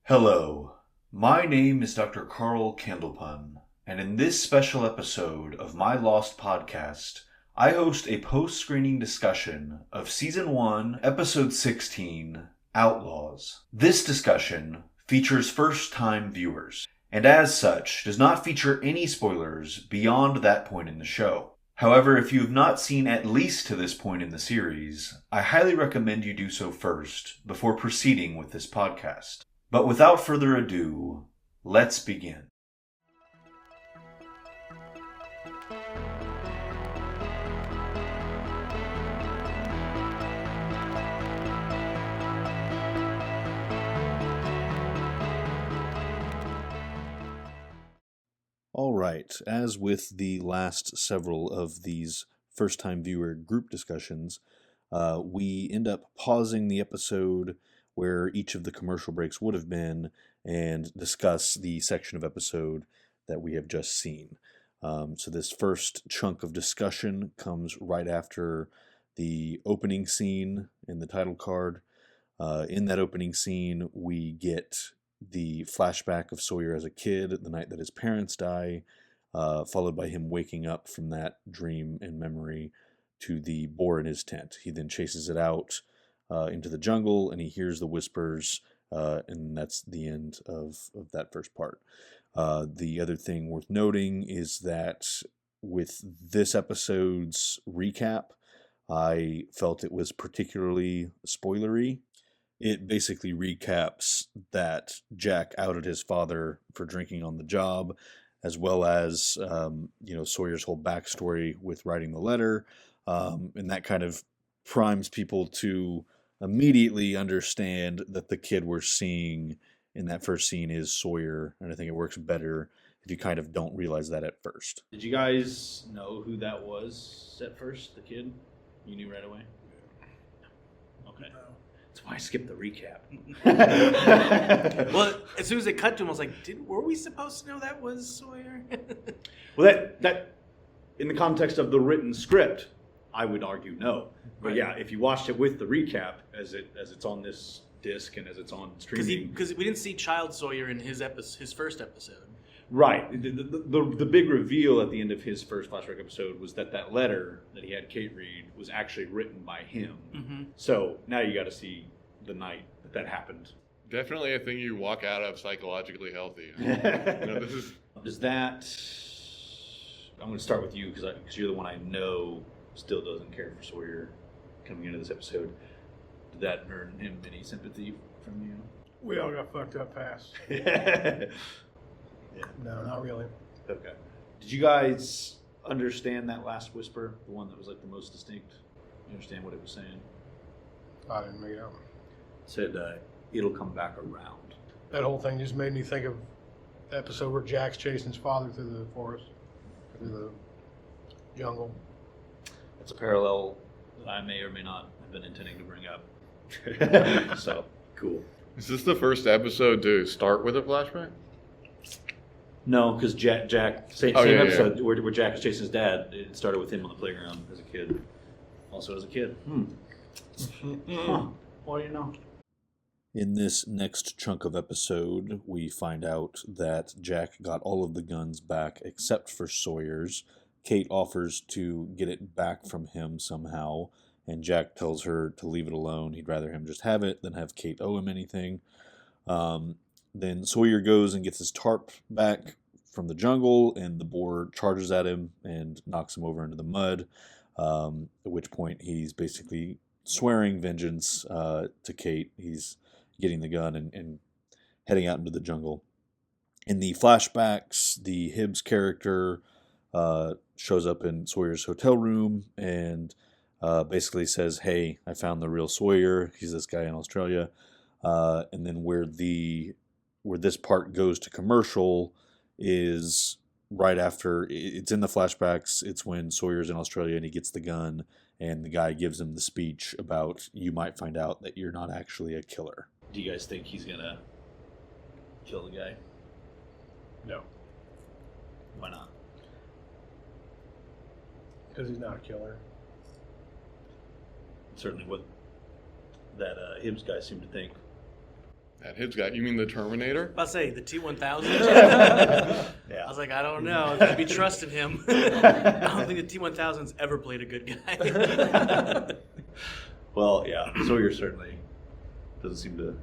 Hello, my name is Dr. Carl Candlepun, and in this special episode of My Lost Podcast, I host a post-screening discussion of Season 1, Episode 16, Outlaws. This discussion features first-time viewers, and as such, does not feature any spoilers beyond that point in the show. However, if you have not seen at least to this point in the series, I highly recommend you do so first before proceeding with this podcast. But without further ado, let's begin. All right, as with the last several of these first-time viewer group discussions, we end up pausing the episode where each of the commercial breaks would have been and discuss the section of episode that we have just seen. So this first chunk of discussion comes right after the opening scene in the title card. In that opening scene, we get the flashback of Sawyer as a kid the night that his parents die, followed by him waking up from that dream and memory to the boar in his tent. He then chases it out into the jungle, and he hears the whispers, and that's the end of that first part. The other thing worth noting is that with this episode's recap, I felt it was particularly spoilery. It basically recaps that Jack outed his father for drinking on the job, as well as Sawyer's whole backstory with writing the letter, and that kind of primes people to immediately understand that the kid we're seeing in that first scene is Sawyer, and I think it works better if you kind of don't realize that at first. Did you guys know who that was at first, the kid? You knew right away? Okay. No. That's why I skipped the recap. Well, as soon as it cut to him, I was like, were we supposed to know that was Sawyer? Well, that in the context of the written script, I would argue no. But Right. yeah, if you watched it with the recap, as it's on this disc and as it's on streaming, Because we didn't see Child Sawyer in his first episode. right? The big reveal at the end of his first flashback episode was that letter that he had Kate read was actually written by him. Mm-hmm. So now you got to see the night that happened. Definitely a thing you walk out of psychologically healthy. This is Does that? I'm going to start with you because you're the one I know still doesn't care for Sawyer coming into this episode. Did that earn him any sympathy from you? We all got fucked up fast. Yeah. No, not really. Okay. Did you guys understand that last whisper, the one that was like the most distinct? You understand what it was saying? I didn't make it out. It said, "It'll come back around." That whole thing just made me think of the episode where Jack's chasing his father through the forest, through the jungle. That's a parallel that I may or may not have been intending to bring up. So cool. is this the first episode to start with a flashback? No, because same yeah, episode where Jack is chasing his dad. It started with him on the playground as a kid. Also as a kid. Huh. Well, you know. In this next chunk of episode, we find out that Jack got all of the guns back except for Sawyer's. Kate offers to get it back from him somehow, and Jack tells her to leave it alone. He'd rather him just have it than have Kate owe him anything. Then Sawyer goes and gets his tarp back from the jungle, and the boar charges at him and knocks him over into the mud, at which point he's basically swearing vengeance to Kate. He's getting the gun and heading out into the jungle. In the flashbacks, the Hibbs character shows up in Sawyer's hotel room and basically says, "Hey, I found the real Sawyer. He's this guy in Australia." And then where this part goes to commercial is right after. It's in the flashbacks. It's when Sawyer's in Australia and he gets the gun, and the guy gives him the speech about, "You might find out that you're not actually a killer." Do you guys think he's gonna kill the guy? No, Why not? because he's not a killer. Certainly what that Hibbs guy seemed to think. That his guy. You mean the Terminator? I'll say the T-1000. Yeah. I was like, I don't know. I'd be trusting him. I don't think the T-1000's ever played a good guy. Well, yeah. Sawyer certainly doesn't seem to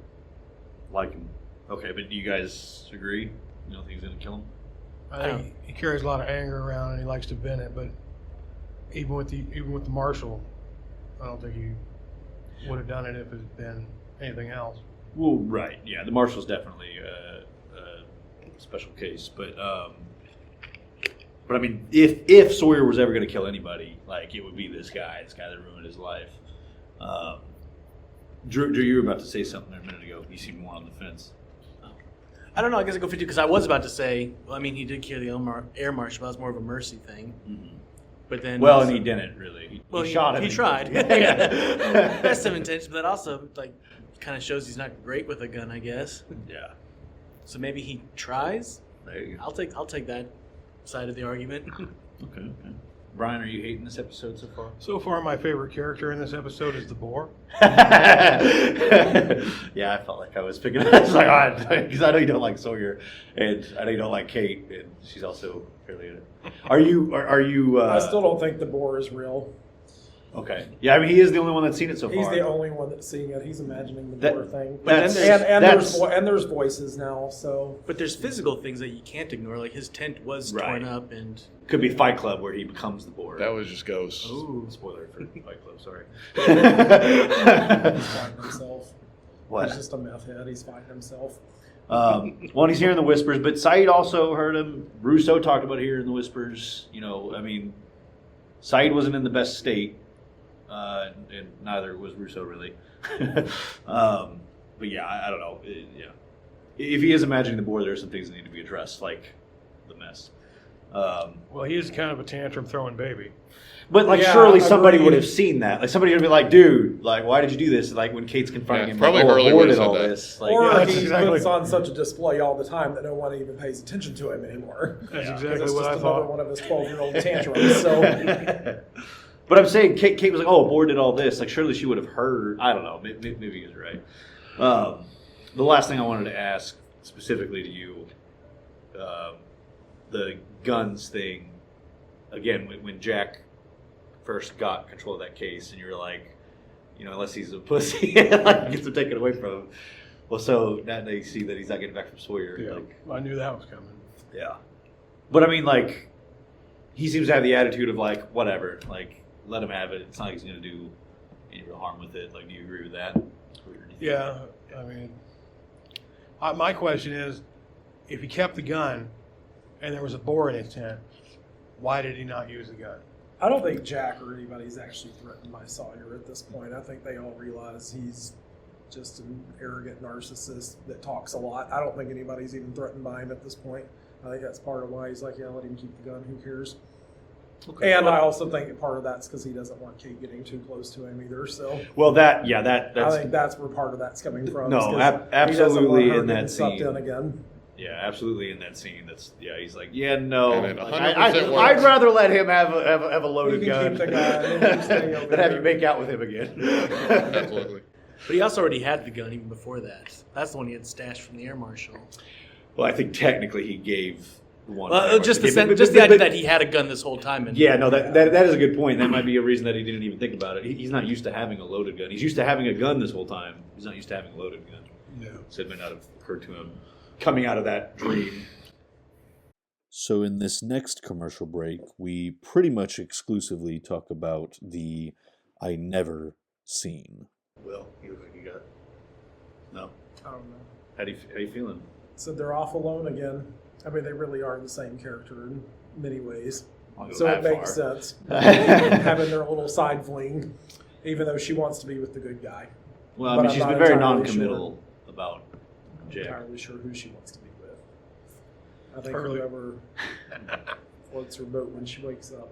like him. Okay, but do you guys agree? You don't think he's gonna kill him? I think he carries a lot of anger around and he likes to vent it, but even with the marshal, I don't think he would have done it if it had been anything else. Well, right. Yeah, the marshal's definitely a special case, but I mean, if Sawyer was ever gonna kill anybody, like it would be this guy that ruined his life. Drew, you were about to say something there a minute ago. You seemed more on the fence. I don't know. I guess I go 50 because I was about to say. Well, I mean, he did kill the air marshal. But that was more of a mercy thing. Mm-hmm. But then, well, and he didn't really. He shot him. He tried. Yeah. Best of intentions, but that also like kind of shows he's not great with a gun, I guess. Yeah. So maybe he tries. There you go. I'll take that side of the argument. Okay. Brian, are you hating this episode so far? So far, my favorite character in this episode is the boar. Yeah, I felt like I was picking. I was like, because I know you don't like Sawyer, and I know you don't like Kate, and she's also fairly in it. Are you? I still don't think the boar is real. Okay. Yeah, I mean, he is the only one that's seen it so He's far. the only one that's seeing it. He's imagining the That- boar thing. But then There's voices now. So But there's physical things that you can't ignore. Like his tent was Right. torn up, and Could be Fight Club where he becomes the board. That was just ghosts. ooh, Spoiler for Fight Club. Sorry. he's fighting himself. What? He's just a meth head. He's fighting himself. Well, he's hearing the whispers, but Saeed also heard him. Russo talked about hearing the whispers. You know, I mean, Saeed wasn't in the best state, and neither was Russo really. But yeah, I don't know. Yeah, if he is imagining the board, there are some things that need to be addressed, like the mess. Well, he is kind of a tantrum throwing baby. But like, Yeah, surely somebody agreed. would have seen that. Like somebody would be like, "Dude, like, why did you do this?" Like when Kate's confronting Yeah, him, probably like, "Oh, Hurley a board would've did all said that. this." Like, Or that's he exactly- puts on such a display all the time that no one even pays attention to him anymore. That's Yeah. exactly It's what just I another thought. one of his 12-year-old tantrums. So But I'm saying Kate was like, "Oh, a board did all this." Like surely she would have heard. I don't know. Maybe he's right. The last thing I wanted to ask specifically to you, the guns thing. Again, when Jack first got control of that case, and you were like, you know, unless he's a pussy, like gets them taken away from him. Well, so now they see that he's not getting back from Sawyer. Yeah, Like, I knew that was coming. yeah. But I mean, like, he seems to have the attitude of like, whatever, like, let him have it. It's not like he's going to do any real harm with it. Like, do you agree with that? Or do you think- Yeah, I mean, my question is, if he kept the gun and there was a boar in his tent, why did he not use the gun? I don't think Jack or anybody's actually threatened by Sawyer at this point. I think they all realize he's just an arrogant narcissist that talks a lot. I don't think anybody's even threatened by him at this point. I think that's part of why he's like, yeah, let him keep the gun. Who cares? Okay. And I also think that part of that's because he doesn't want Kate getting too close to him either. So Well, that's I think that's where part of that's coming from. No, is 'cause absolutely he doesn't want her in that getting sucked scene. in again. yeah, absolutely in that scene. That's he's like, yeah, no. And it Like, 100% works. I'd rather let him have a loaded You can gun keep the gun and you stay over than have there. you make out with him again. Absolutely. but he also already had the gun even before that. That's the one he had stashed from the air marshal. Well, I think technically he gave the one. Well, just the but- just the idea but- that he had a gun this whole time. And Yeah, no, that is a good point. That might be a reason that he didn't even think about it. He's not used to having a loaded gun. He's used to having a gun this whole time. He's not used to having a loaded gun. No. So it may not have occurred to him coming out of that dream. So in this next commercial break, we pretty much exclusively talk about the I never scene. Will, you got no? I don't know. How you feeling? So they're off alone again. I mean, they really are the same character in many ways. I'll go So that it makes far. sense. Having their little side fling, even though she wants to be with the good guy. Well, I But mean, I'm she's not been very entirely non-committal about I'm not Jack. entirely sure who she wants to be with. I think Early. whoever floats her boat when she wakes up.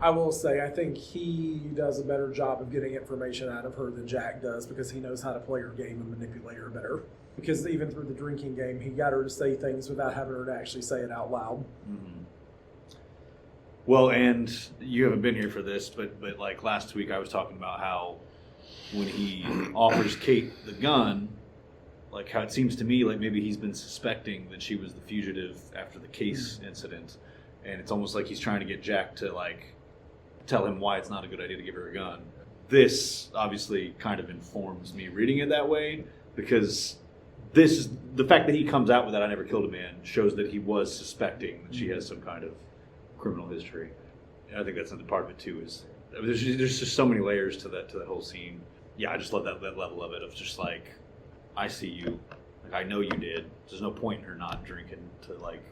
I will say, I think he does a better job of getting information out of her than Jack does because he knows how to play her game and manipulate her better. Because even through the drinking game, he got her to say things without having her to actually say it out loud. Mm-hmm. Well, and you haven't been here for this, but like last week I was talking about how when he offers Kate the gun, like how it seems to me like maybe he's been suspecting that she was the fugitive after the case incident, and it's almost like he's trying to get Jack to like tell him why it's not a good idea to give her a gun. This obviously kind of informs me reading it that way, because this is the fact that he comes out with that "I never killed a man" shows that he was suspecting that she has some kind of criminal history. And I think that's another part of it too. Is there's just so many layers to that whole scene. Yeah, I just love that level of it of just like, I see you, like I know you did. There's no point in her not drinking to like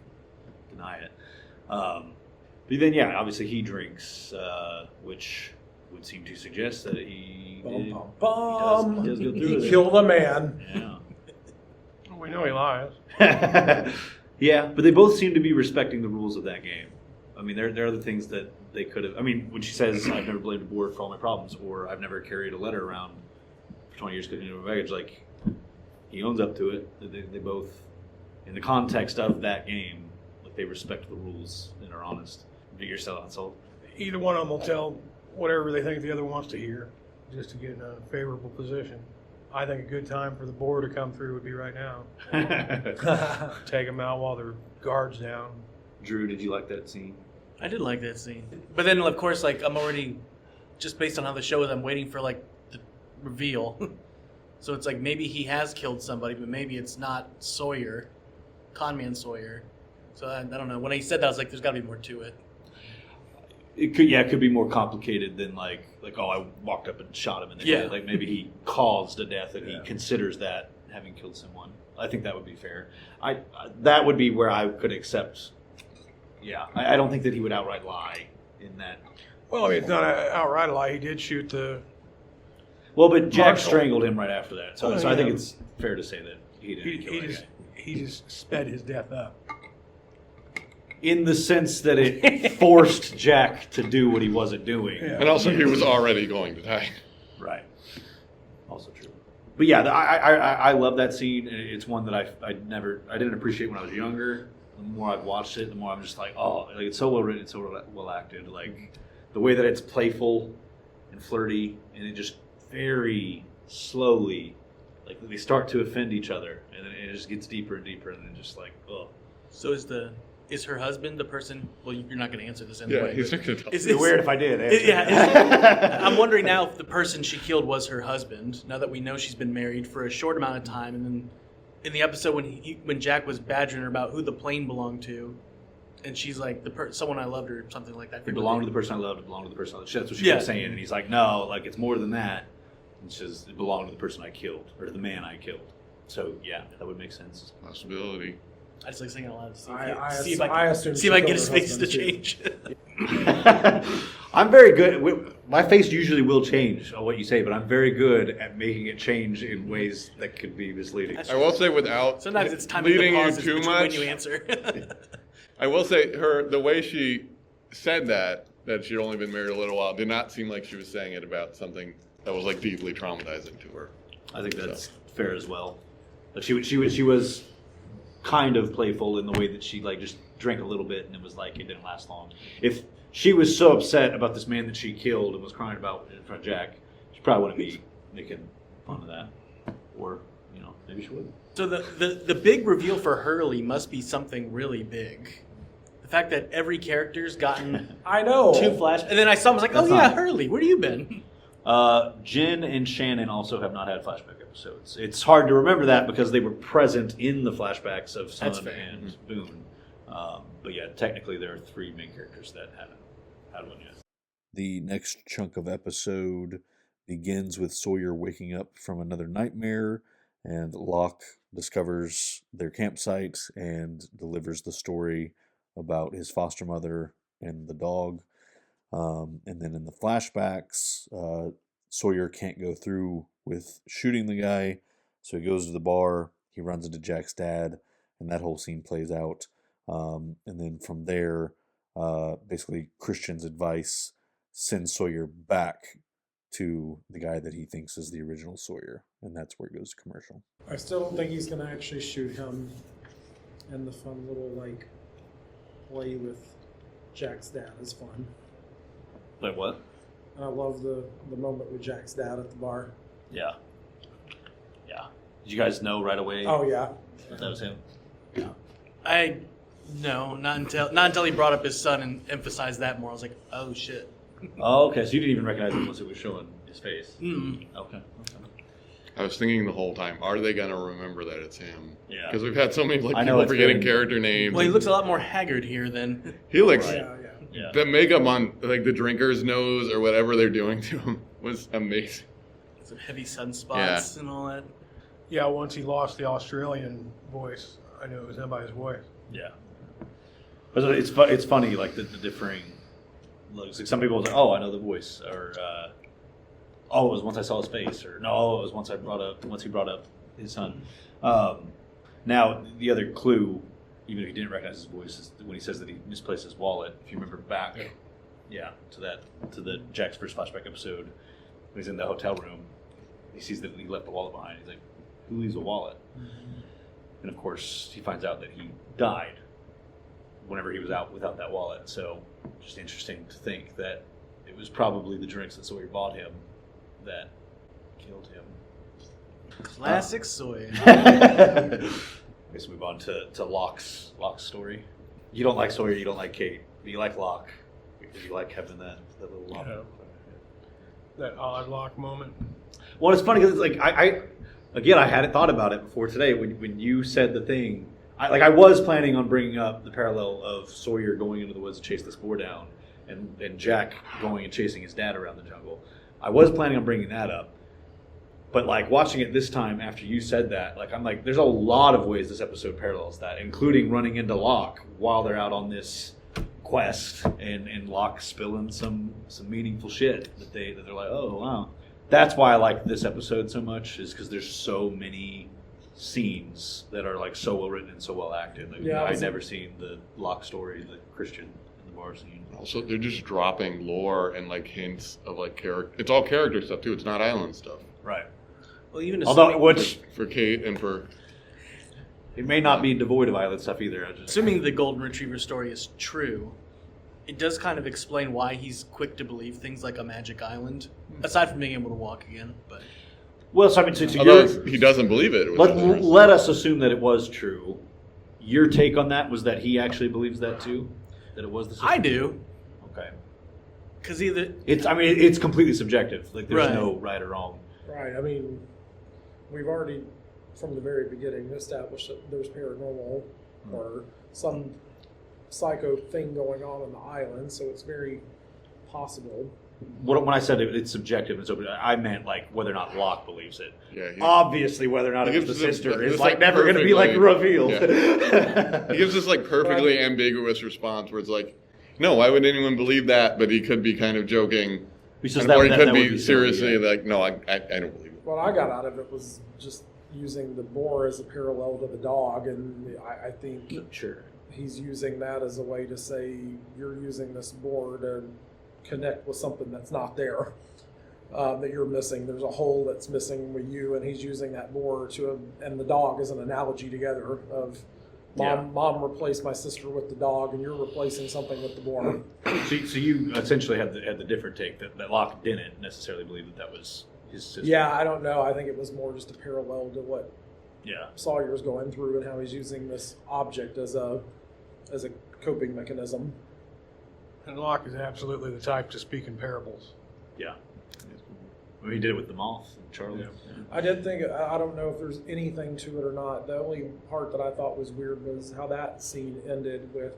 deny it. But then yeah, obviously he drinks, which would seem to suggest that he does go through He with it. killed a man. Yeah. We know he lies. Yeah, but they both seem to be respecting the rules of that game. I mean, there are the things that they could have. I mean, when she says, "I've never blamed a board for all my problems," or "I've never carried a letter around for 20 years because you know baggage," like he owns up to it. They both, in the context of that game, like they respect the rules and are honest. Do your sell out sold. Either one of them will tell whatever they think the other wants to hear, just to get in a favorable position. I think a good time for the board to come through would be right now. Take them out while their guard's down. Drew, did you like that scene? I did like that scene. But then, of course, like I'm already, just based on how the show is, I'm waiting for like the reveal. So it's like maybe he has killed somebody, but maybe it's not Sawyer, Conman Sawyer. So I don't know. When he said that, I was like, there's got to be more to it. It could be more complicated than like oh, I walked up and shot him in the head. Like maybe he caused a death and he considers that having killed someone. I think that would be fair. That would be where I could accept. Yeah, I don't think that he would outright lie in that. Well, I mean, it's not an outright lie. He did shoot the. Well, but Jack Marshall. strangled him right after that, so I think yeah. it's fair to say that he didn't kill that guy. He just sped his death up. In the sense that it forced Jack to do what he wasn't doing. Yeah. And also, he was already going to die. Right. Also true. But yeah, I love that scene. It's one that I didn't appreciate when I was younger. The more I've watched it, the more I'm just like, oh, like it's so well written, it's so well acted. Like the way that it's playful and flirty, and it just very slowly, like they start to offend each other, and then it just gets deeper and deeper, and then just like, oh. So is her husband the person? Well, you're not going to answer this anyway. Yeah, he's not going to tell. Is It'd be weird if I did. I'm wondering now if the person she killed was her husband. Now that we know she's been married for a short amount of time, and then in the episode when Jack was badgering her about who the plane belonged to, and she's like someone I loved or something like that. It belonged to the person I loved. It belonged to the person I loved. That's what she kept saying, and he's like, no, like it's more than that. It's just it belonged to the person I killed or to the man I killed. So yeah, that would make sense. Possibility. I just like saying it out loud to I see if I can get his face to change. I'm very good. My face usually will change on what you say, but I'm very good at making it change in ways that could be misleading. I will say without Sometimes it's time leading to you pause too when much. you answer. I will say the way she said that she'd only been married a little while did not seem like she was saying it about something that was like deeply traumatizing to her. I think that's fair as well. Like she was kind of playful in the way that she like just drank a little bit and it was like it didn't last long. If she was so upset about this man that she killed and was crying about in front of Jack, she probably wouldn't be making fun of that. Or, maybe she would. So the big reveal for Hurley must be something really big. The fact that every character's gotten I know. 2 flash, and then I saw him, I was like, oh yeah, Hurley, where have you been? Jen and Shannon also have not had flashback episodes. It's hard to remember that because they were present in the flashbacks of Sun and Boone. But yeah, technically there are 3 main characters that haven't had one yet. The next chunk of episode begins with Sawyer waking up from another nightmare, and Locke discovers their campsite and delivers the story about his foster mother and the dog. And then in the flashbacks, Sawyer can't go through with shooting the guy, so he goes to the bar, he runs into Jack's dad, and that whole scene plays out. And then from there, basically Christian's advice sends Sawyer back to the guy that he thinks is the original Sawyer, and that's where it goes to commercial. I still don't think he's going to actually shoot him. And the fun little, play with Jack's dad is fun. Like what? And I love the moment with Jack's dad at the bar. Yeah. Yeah. Did you guys know right away Oh yeah. that was him? No, not until he brought up his son and emphasized that more. I was like, oh shit. Oh, okay. So you didn't even recognize him once it was showing his face. Okay. I was thinking the whole time, are they gonna remember that it's him? Yeah. Because we've had so many like I know people it's forgetting been- character names. Well, he looks a lot more haggard here than. He looks Right. Yeah. Yeah. the makeup on like the drinker's nose or whatever they're doing to him was amazing. Some heavy sunspots and all that. Yeah, once he lost the Australian voice, I knew it was him by his voice. Yeah. But it's funny, like the differing looks. Like some people will say, "Oh, I know the voice," or "Oh, it was once I saw his face," or "No, it was once he brought up his son." Now, the other clue, even if he didn't recognize his voice, is when he says that he misplaced his wallet. If you remember back, to the Jack's first flashback episode, when he's in the hotel room, he sees that he left the wallet behind. He's like, "Who leaves a wallet?" And of course, he finds out that he died whenever he was out without that wallet. So, just interesting to think that it was probably the drinks that Sawyer bought him that killed him. Classic Sawyer. Let's move on to Locke's story. You don't like Sawyer, you don't like Kate, but you like Locke. You like having that little Locke. Yeah. That odd Locke moment. Well, it's funny because it's like I hadn't thought about it before today when you said the thing. I was planning on bringing up the parallel of Sawyer going into the woods to chase this boar down, and Jack going and chasing his dad around the jungle. I was planning on bringing that up, but like watching it this time after you said that, like I'm like, there's a lot of ways this episode parallels that, including running into Locke while they're out on this quest, and Locke spilling some meaningful shit that they're like, oh wow. That's why I like this episode so much, is because there's so many scenes that are like so well written and so well acted. Like, Yeah, I'd never seen the Locke story, the Christian in the bar scene. Also, they're just dropping lore and like hints of like character. It's all character stuff too. It's not island stuff. Right. Well, even Although, which For Kate and for it may not be devoid of island stuff either. assuming the golden retriever story is true, it does kind of explain why he's quick to believe things like a magic island, aside from being able to walk again. But well, so I mean, to although your, he doesn't believe it. which is interesting. let us assume that it was true. Your take on that was that he actually believes that too, that it was the system? I do, Okay. because either It's completely subjective. Like there's Right. no right or wrong. Right. I mean, we've already, from the very beginning, established that there's paranormal or some psycho thing going on the island, so it's very possible. When I said it's subjective and so, I meant like whether or not Locke believes it. Yeah, Obviously, whether or not He it was the gives us sister this, is like, like never going to be like perfectly- revealed. He gives this like perfectly ambiguous response where it's like, no, why would anyone believe that? But he could be kind of joking, It's just or he could that would be silly, seriously yeah. like, no, I don't believe it. What I got out of it was just using the boar as a parallel to the dog, and I think Sure. he's using that as a way to say you're using this boar to connect with something that's not there, that you're missing. There's a hole that's missing with you, and he's using that boar and the dog as an analogy together of mom replaced my sister with the dog, and you're replacing something with the boar. So you essentially had the different take that Locke didn't necessarily believe that was his sister. Yeah, I don't know. I think it was more just a parallel to what Yeah. Sawyer's going through and how he's using this object as a coping mechanism. And Locke is absolutely the type to speak in parables. Yeah. I mean, he did it with the moth and Charlie. Yeah. I did think, I don't know if there's anything to it or not. The only part that I thought was weird was how that scene ended with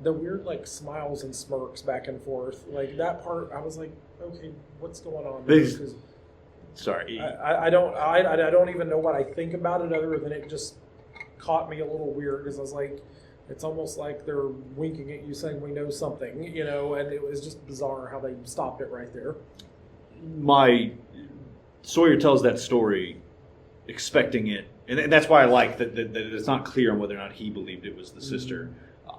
the weird like smiles and smirks back and forth. Like that part, I was like, okay, what's going on? there? 'Cause Sorry. I don't even know what I think about it other than it just caught me a little weird because I was like, it's almost like they're winking at you saying we know something, and it was just bizarre how they stopped it right there. Sawyer tells that story expecting it, and that's why I like that it's not clear on whether or not he believed it was the sister.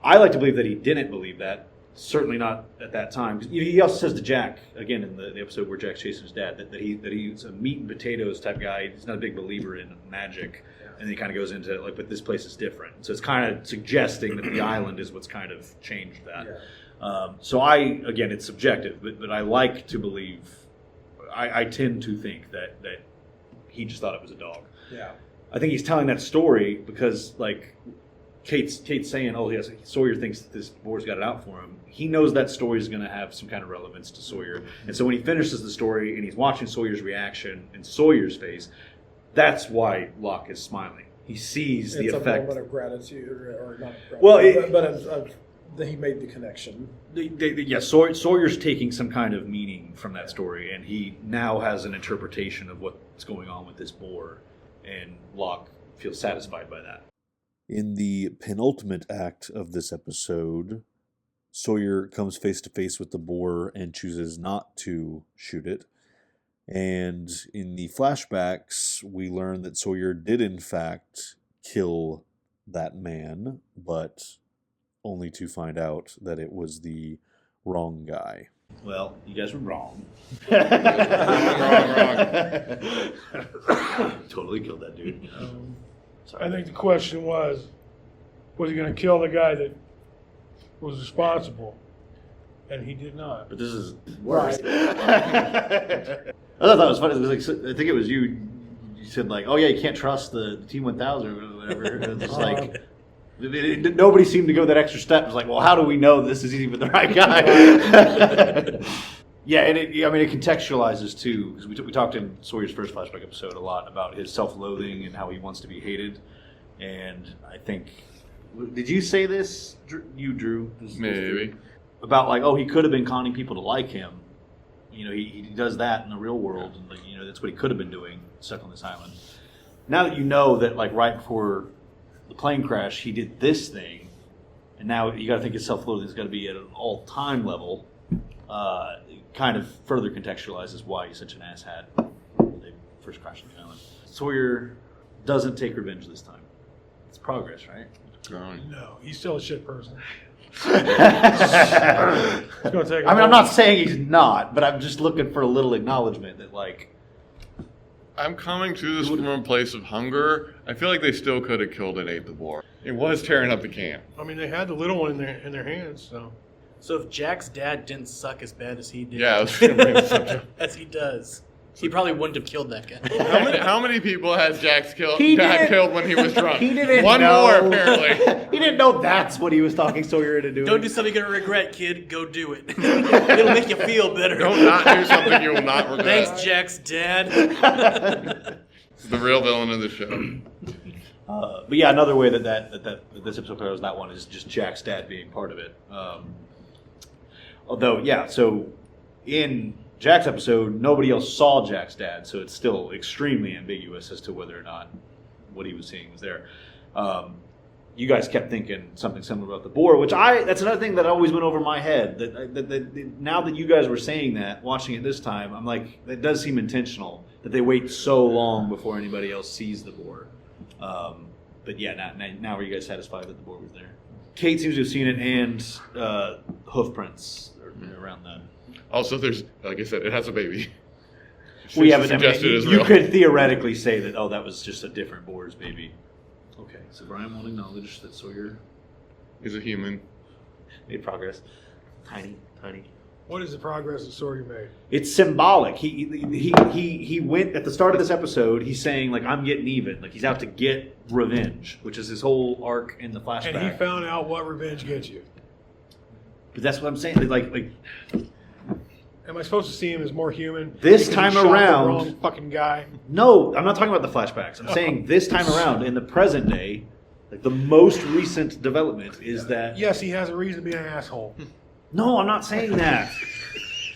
I like to believe that he didn't believe that, certainly not at that time. He also says to Jack, again in the episode where Jack's chasing his dad, that he's a meat and potatoes type guy. He's not a big believer in magic. And then he kind of goes into like, but this place is different. So it's kind of suggesting that the island is what's kind of changed that. Yeah. So again, it's subjective, but I like to believe, I tend to think that he just thought it was a dog. Yeah. I think he's telling that story because, like, Kate's saying, oh, yes, Sawyer thinks that this boar's got it out for him. He knows that story is going to have some kind of relevance to Sawyer. And so when he finishes the story and he's watching Sawyer's reaction in Sawyer's face, that's why Locke is smiling. He sees the effect. It's a moment of gratitude, or not gratitude, Well, but that he made the connection. Sawyer's taking some kind of meaning from that story, and he now has an interpretation of what's going on with this boar, and Locke feels satisfied by that. In the penultimate act of this episode, Sawyer comes face to face with the boar and chooses not to shoot it. And in the flashbacks, we learn that Sawyer did in fact kill that man, but only to find out that it was the wrong guy. Well, you guys were wrong. wrong. Totally killed that dude. I think the question was he going to kill the guy that was responsible? And he did not. But this is worse. I thought that was funny. It was like, I think it was you. You said like, "Oh yeah, you can't trust the T1000 or whatever." It's just like nobody seemed to go that extra step. It's like, well, how do we know this is even the right guy? Yeah, and it contextualizes too, because we talked in Sawyer's first flashback episode a lot about his self-loathing and how he wants to be hated. And I think, did you say this, Drew? Maybe. About like, oh, he could have been conning people to like him. You know, he does that in the real world, and like, you know, that's what he could have been doing, stuck on this island. Now that you know that, like, right before the plane crash, he did this thing, and now you got to think his self-loathing is got to be at an all-time level. It kind of further contextualizes why he's such an asshat when they first crashed on the island. Sawyer doesn't take revenge this time. It's progress, right? No, he's still a shit person. I'm not saying he's not, but I'm just looking for a little acknowledgement that, like, I'm coming to this from a place of hunger. I feel like they still could have killed and ate the boar. It was tearing up the camp. I mean, they had the little one in their hands, so. So if Jack's dad didn't suck as bad as he did, Yeah, I was gonna bring this up. as he does, he probably wouldn't have killed that guy. How many people has Jack killed when he was drunk? He didn't One know. more, apparently. He didn't know that's what he was talking Sawyer into doing. Don't do something you're going to regret, kid. Go do it. It'll make you feel better. Don't not do something you will not regret. Thanks, Jack's dad. It's the real villain of the show. But yeah, another way that this episode covers that one is just Jack's dad being part of it. Although, yeah, so in Jack's episode, nobody else saw Jack's dad, so it's still extremely ambiguous as to whether or not what he was seeing was there. You guys kept thinking something similar about the boar, which that's another thing that always went over my head. That now that you guys were saying that, watching it this time, I'm like, that does seem intentional, that they wait so long before anybody else sees the boar. But yeah, now are you guys satisfied that the boar was there? Kate seems to have seen it, and hoof prints around that. Also, there's, like I said, it has a baby. We haven't. Suggested as You real. could theoretically say that. Oh, that was just a different boar's baby. Okay, so Brian will acknowledge that Sawyer He's a human. made progress. Tiny. What is the progress that Sawyer made? It's symbolic. He went at the start of this episode. He's saying like, I'm getting even. Like he's out to get revenge, which is his whole arc in the flashback. And he found out what revenge gets you. But that's what I'm saying. Like Am I supposed to see him as more human? This because he time shot the around- wrong fucking guy. No, I'm not talking about the flashbacks. I'm saying this time around in the present day, like the most recent development is that. Yes, he has a reason to be an asshole. No, I'm not saying that.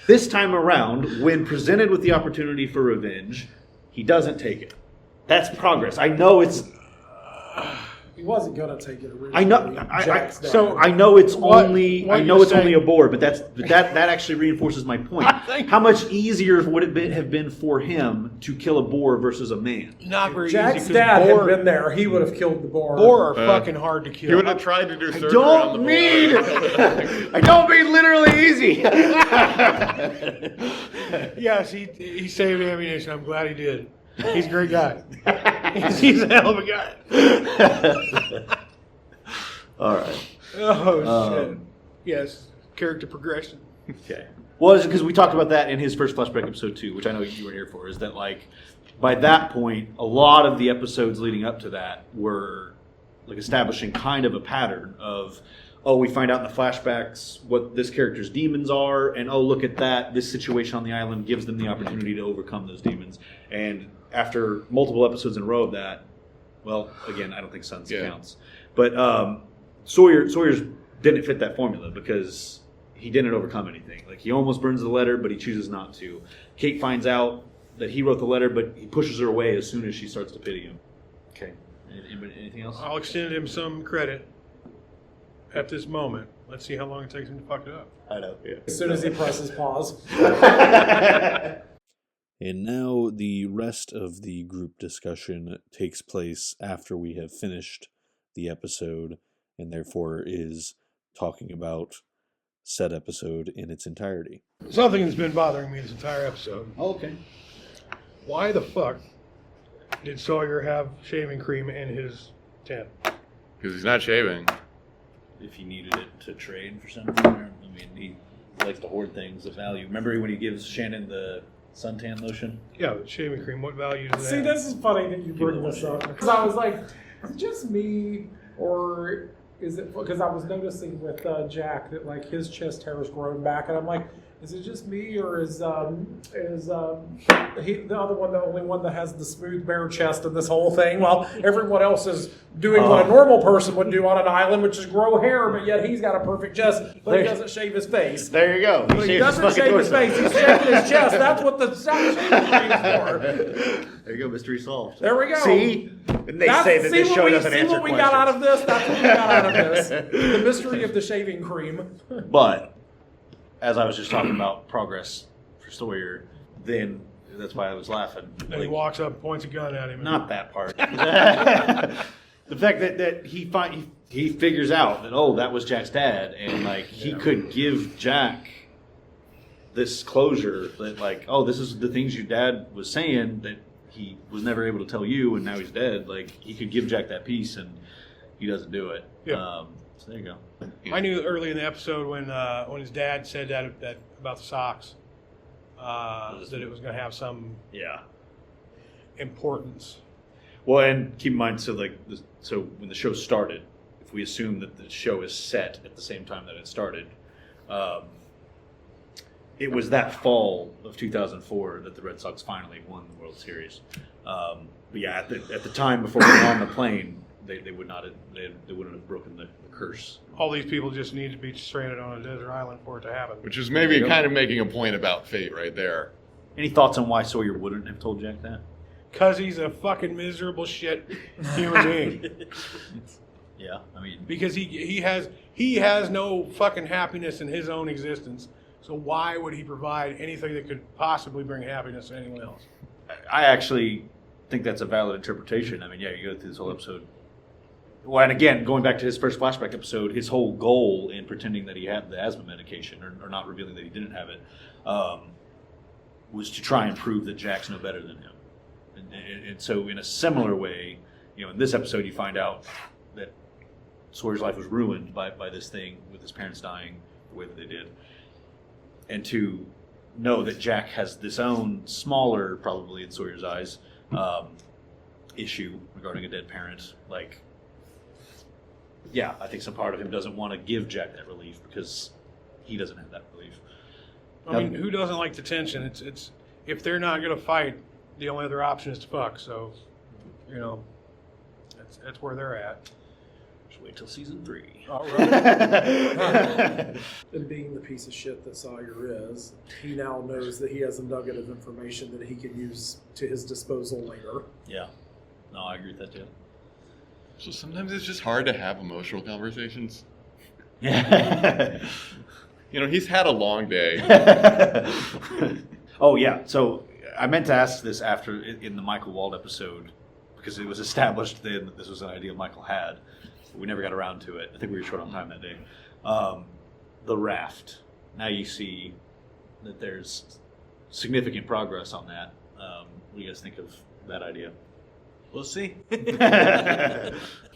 This time around, when presented with the opportunity for revenge, he doesn't take it. That's progress. I know it's. He wasn't gonna take it originally. I know. Jack's dad. So I know it's What only. I you're know it's saying- only a board, but that actually reinforces my point. How much easier would it have been for him to kill a boar versus a man? Not very Jack's easy. dad Because had been there. He would have killed the boar. boar are fucking hard to He kill. would have tried to do surgery Don't on the mean. boar. I don't mean literally easy. Yes, he saved ammunition. I'm glad he did. He's a great guy. He's a hell of a guy. All right. Oh, shit. Yes, character progression. Okay. Well, because we talked about that in his first flashback episode too, which I know you were here for. Is that like by that point, a lot of the episodes leading up to that were like establishing kind of a pattern of, oh, we find out in the flashbacks what this character's demons are, and oh, look at that, this situation on the island gives them the opportunity to overcome those demons. And after multiple episodes in a row of that, well, again, I don't think Sons counts, but Sawyer's didn't fit that formula because he didn't overcome anything. Like, he almost burns the letter, but he chooses not to. Kate finds out that he wrote the letter, but he pushes her away as soon as she starts to pity him. Okay. Anything else? I'll extend him some credit at this moment. Let's see how long it takes him to fuck it up. I know, yeah. As soon as he presses pause. And now the rest of the group discussion takes place after we have finished the episode, and therefore is talking about said episode in its entirety. Something that's been bothering me this entire episode. Oh, okay. Why the fuck did Sawyer have shaving cream in his tent? Because he's not shaving. If he needed it to trade for something, or, I mean, he likes to hoard things of value. Remember when he gives Shannon the suntan lotion? Yeah, the shaving cream. What value does that See, have? this is funny that you bring this up. Because I was like, is it just me, or is it because I was noticing with Jack that like his chest hair is growing back, and I'm like, is it just me, or is he the other one the only one that has the smooth bare chest in this whole thing? While everyone else is doing what a normal person would do on an island, which is grow hair, but yet he's got a perfect chest, but he doesn't shave his face. There you go. But he doesn't shave his face. He's shaving his chest. That's what the shaving cream is for. There you go. Mystery solved. There we go. See? And they say that this show doesn't answer questions. See what we got out of this? That's what we got out of this. The mystery of the shaving cream. But as I was just talking about progress for Sawyer, then that's why I was laughing. And he walks up, points a gun at him. Not that part. The fact that he figures out that, oh, that was Jack's dad, and like he could give Jack this closure that like, oh, this is the things your dad was saying that he was never able to tell you, and now he's dead. Like, he could give Jack that peace, and he doesn't do it. Yeah. So there you go. I knew early in the episode when his dad said that about the socks, that it was going to have some importance. Well, and keep in mind, so when the show started, if we assume that the show is set at the same time that it started, it was that fall of 2004 that the Red Sox finally won the World Series. But yeah, at the time before we were on the plane, they would not have, they wouldn't have broken the curse. All these people just need to be stranded on a desert island for it to happen. Which is maybe kind of making a point about fate right there. Any thoughts on why Sawyer wouldn't have told Jack that? Because he's a fucking miserable shit human being. Yeah, I mean, because he has no fucking happiness in his own existence. So why would he provide anything that could possibly bring happiness to anyone else? I actually think that's a valid interpretation. I mean, yeah, you go through this whole episode. Well, and again, going back to his first flashback episode, his whole goal in pretending that he had the asthma medication, or not revealing that he didn't have it, was to try and prove that Jack's no better than him. And so in a similar way, in this episode you find out that Sawyer's life was ruined by this thing with his parents dying the way that they did. And to know that Jack has this own smaller, probably in Sawyer's eyes, issue regarding a dead parent, like, yeah, I think some part of him doesn't want to give Jack that relief because he doesn't have that relief. I mean, who doesn't like the tension? It's if they're not going to fight, the only other option is to fuck. So, that's where they're at. Just wait till season 3. All right. And being the piece of shit that Sawyer is, he now knows that he has a nugget of information that he can use to his disposal later. Yeah. No, I agree with that too. So sometimes it's just hard to have emotional conversations. Yeah. He's had a long day. Oh, yeah. So I meant to ask this after in the Michael Wald episode, because it was established then that this was an idea Michael had. But we never got around to it. I think we were short on time that day. The raft. Now you see that there's significant progress on that. What do you guys think of that idea? We'll see.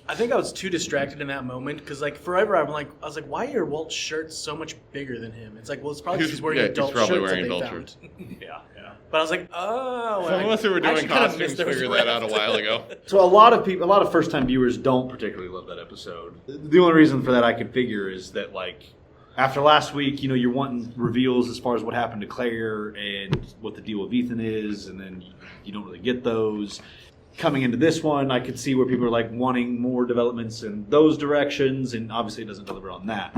I think I was too distracted in that moment because, like, forever I was like, why are Walt's shirts so much bigger than him? It's like, well, it's probably because he's wearing adult he's probably shirts wearing that they adult found. shirts. Yeah. But I was like, oh. Some of us who were doing costumes figured that out a while ago. So a lot of first-time viewers don't particularly love that episode. The only reason for that I can figure is that, like, after last week, you're wanting reveals as far as what happened to Claire and what the deal with Ethan is, and then you don't really get those. Coming into this one, I could see where people are like wanting more developments in those directions, and obviously it doesn't deliver on that.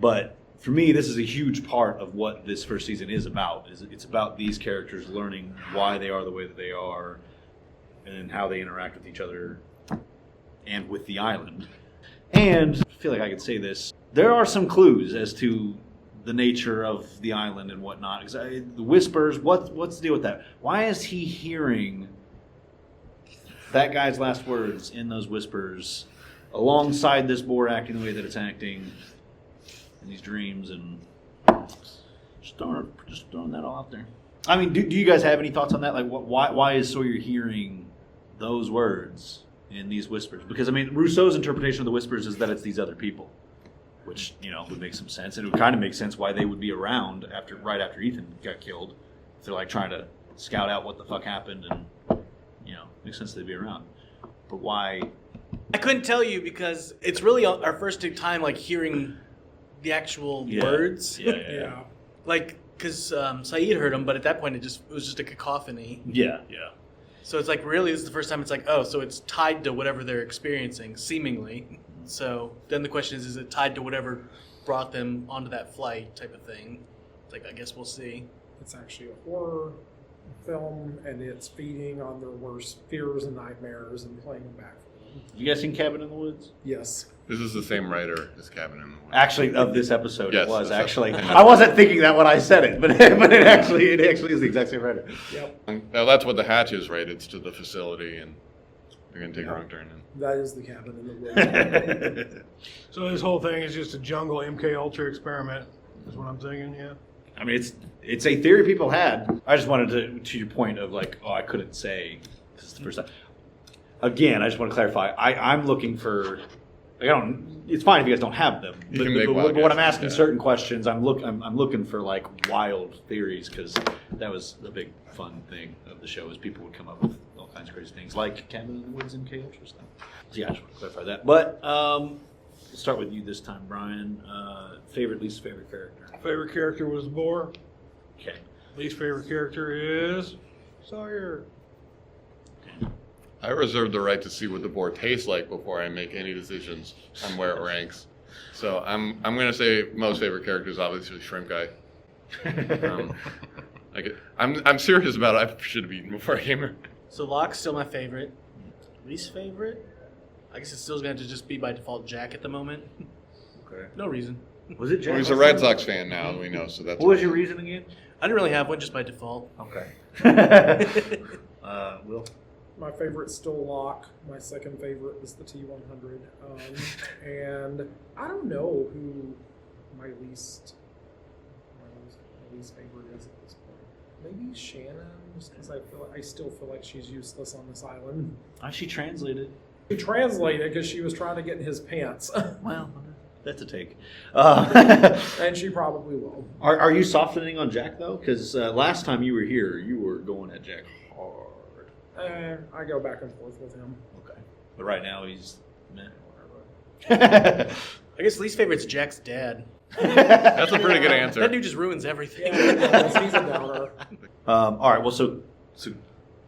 But for me, this is a huge part of what this first season is about. It's about these characters learning why they are the way that they are, and how they interact with each other and with the island. And I feel like I could say this. There are some clues as to the nature of the island and whatnot. The whispers, what's the deal with that? Why is he hearing that guy's last words in those whispers alongside this boar acting the way that it's acting in these dreams? And just throwing that all out there. I mean, do you guys have any thoughts on that? Like, why is Sawyer hearing those words in these whispers? Because, I mean, Rousseau's interpretation of the whispers is that it's these other people, which, would make some sense. And it would kind of make sense why they would be around right after Ethan got killed. If they're, like, trying to scout out what the fuck happened and, makes sense they'd be around. But why? I couldn't tell you because it's really our first time, like, hearing the actual words. Yeah. Like, because Saeed heard them, but at that point it was just a cacophony. Yeah. So it's like, really, this is the first time it's like, oh, so it's tied to whatever they're experiencing, seemingly. So then the question is it tied to whatever brought them onto that flight type of thing? It's like, I guess we'll see. It's actually a horror film, and it's feeding on their worst fears and nightmares and playing them back for them. You guys seen Cabin in the Woods? Yes. This is the same writer as Cabin in the Woods. Actually, of this episode, Yes, it was this actually. episode. I wasn't thinking that when I said it, but it actually is the exact same writer. Yep. Now that's what the hatch is, right? It's to the facility, and they're going to take a wrong turn. That is the Cabin in the Woods. So this whole thing is just a jungle MK Ultra experiment, is what I'm thinking, yeah. I mean, it's a theory people had. I just wanted to your point of like, I couldn't say this is the first time. Again, I just want to clarify. I'm looking for. It's fine if you guys don't have them. You can make wild but when I'm guesses, asking certain questions, I'm looking for like wild theories because that was the big fun thing of the show is people would come up with all kinds of crazy things like Cabin in the Woods and MK Ultra stuff. So yeah, I just want to clarify that. But we'll start with you this time, Brian. Favorite, least favorite character. Favorite character was Boar. Okay. Least favorite character is Sawyer. I reserve the right to see what the board tastes like before I make any decisions on where it ranks. So I'm going to say most favorite character is obviously Shrimp Guy. I'm serious about it. I should have eaten before I came here. So Locke's still my favorite. Least favorite? I guess it's still going to just be by default Jack at the moment. Okay. No reason. Was it Jack? Well, he's a Red Sox fan now, we know. So that's What was your reason again? I didn't really have one, just by default. Okay. Will? My favorite's still Locke. My second favorite is the T-100. And I don't know who my least favorite is at this point. Maybe Shannon, just because I still feel like she's useless on this island. She translated. She translated because she was trying to get in his pants. Well, that's a take. And she probably will. Are you softening on Jack, though? Because last time you were here, you were going at Jack hard. I go back and forth with him. Okay. But right now, he's meh. I guess least favorite's Jack's dad. That's a pretty good answer. That dude just ruins everything. Yeah, he's a downer. All right. Well, so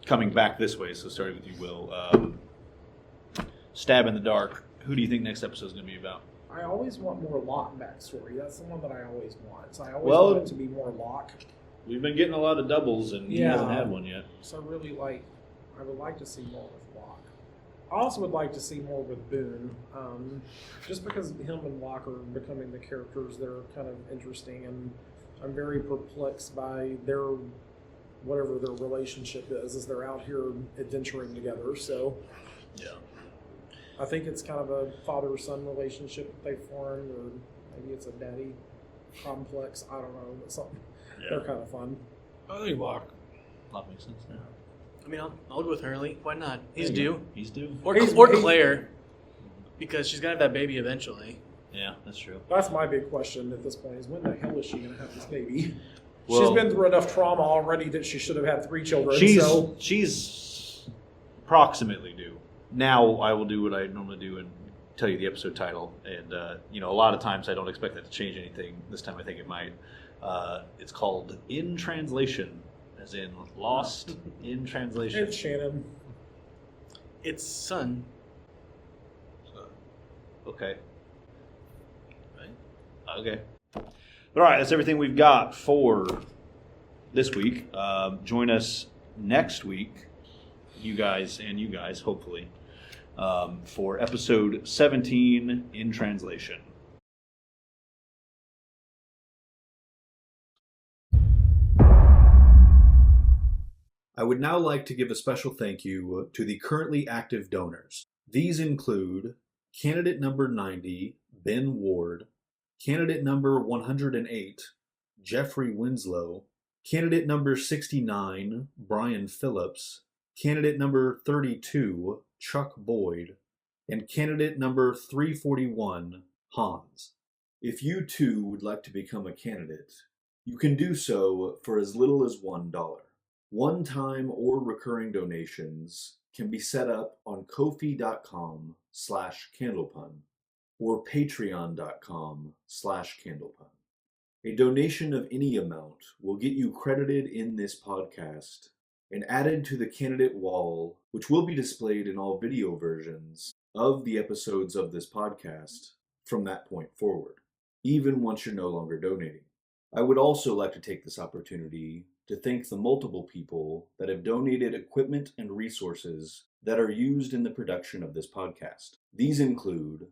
coming back this way, so starting with you, Will. Stab in the dark. Who do you think next episode is going to be about? I always want more Locke backstory. That's the one that I always want. So I always Well, want it to be more Locke. We've been getting a lot of doubles, and he hasn't had one yet. So I would like to see more with Locke. I also would like to see more with Boone, just because him and Locke are becoming the characters that are kind of interesting, and I'm very perplexed by whatever their relationship is as they're out here adventuring together. So Yeah. I think it's kind of a father-son relationship that they formed, or maybe it's a daddy complex. I don't know, but something. Yeah. They're kind of fun. I think Locke. That makes sense. Yeah. I mean, I'll go with Hurley. Why not? He's due. He's due. Or He's- Claire. Because she's gonna have that baby eventually. Yeah, that's true. That's my big question at this point: is when the hell is she going to have this baby? Well, She's been through enough trauma already that she should have had 3 children. She's approximately due. Now I will do what I normally do and tell you the episode title. And a lot of times I don't expect that to change anything. This time I think it might. It's called In Translation, as in Lost in Translation. It's Shannon. It's son. Okay. Right. Okay. All right, that's everything we've got for this week. Join us next week, you guys, hopefully, for episode 17, In Translation. I would now like to give a special thank you to the currently active donors. These include candidate number 90, Ben Ward, candidate number 108, Jeffrey Winslow, candidate number 69, Brian Phillips, candidate number 32, Chuck Boyd, and candidate number 341, Hans. If you too would like to become a candidate, you can do so for as little as $1. One-time or recurring donations can be set up on Ko-fi.com/candlepun or patreon.com/candlepun. A donation of any amount will get you credited in this podcast and added to the candidate wall, which will be displayed in all video versions of the episodes of this podcast from that point forward, even once you're no longer donating. I would also like to take this opportunity to thank the multiple people that have donated equipment and resources that are used in the production of this podcast. These include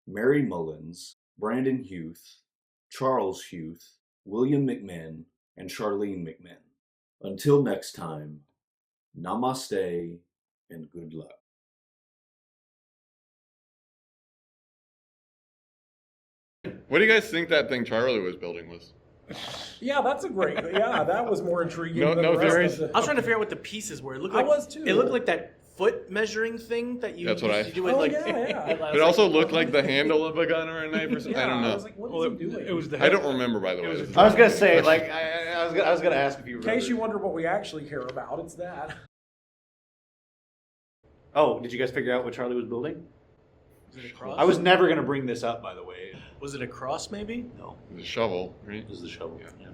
Mary Mullins, Brandon Huth, Charles Huth, William McMahon, and Charlene McMahon. Until next time, namaste and good luck. What do you guys think that thing Charlie was building was? Yeah, that's a great. Yeah, that was more intriguing. No- than no the rest theories? of the- I was trying to figure out what the pieces were. It looked I like, was too. It looked like that foot measuring thing that you That's what used I- to do with Oh, like. yeah, yeah. I was It also like, looked like the handle of a gun or a knife or something. Yeah, I don't know. I was like, what Well, is he doing? it was the I don't remember, by the way. It was This is- I was gonna say, like, I was gonna ask if you In remember. case you wonder what we actually care about, it's that. Oh, did you guys figure out what Charlie was building? Was it a cross? I was never gonna bring this up, by the way. Was it a cross maybe? No, The shovel, right? this is the shovel. Yeah. Yeah.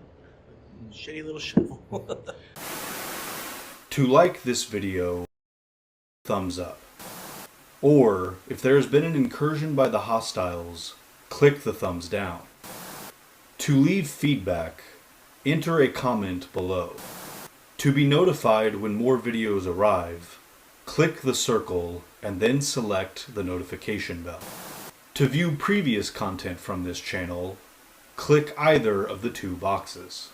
Shitty little shovel. To like this video, thumbs up. Or, if there has been an incursion by the hostiles, click the thumbs down. To leave feedback, enter a comment below. To be notified when more videos arrive, click the circle and then select the notification bell. To view previous content from this channel, click either of the 2 boxes.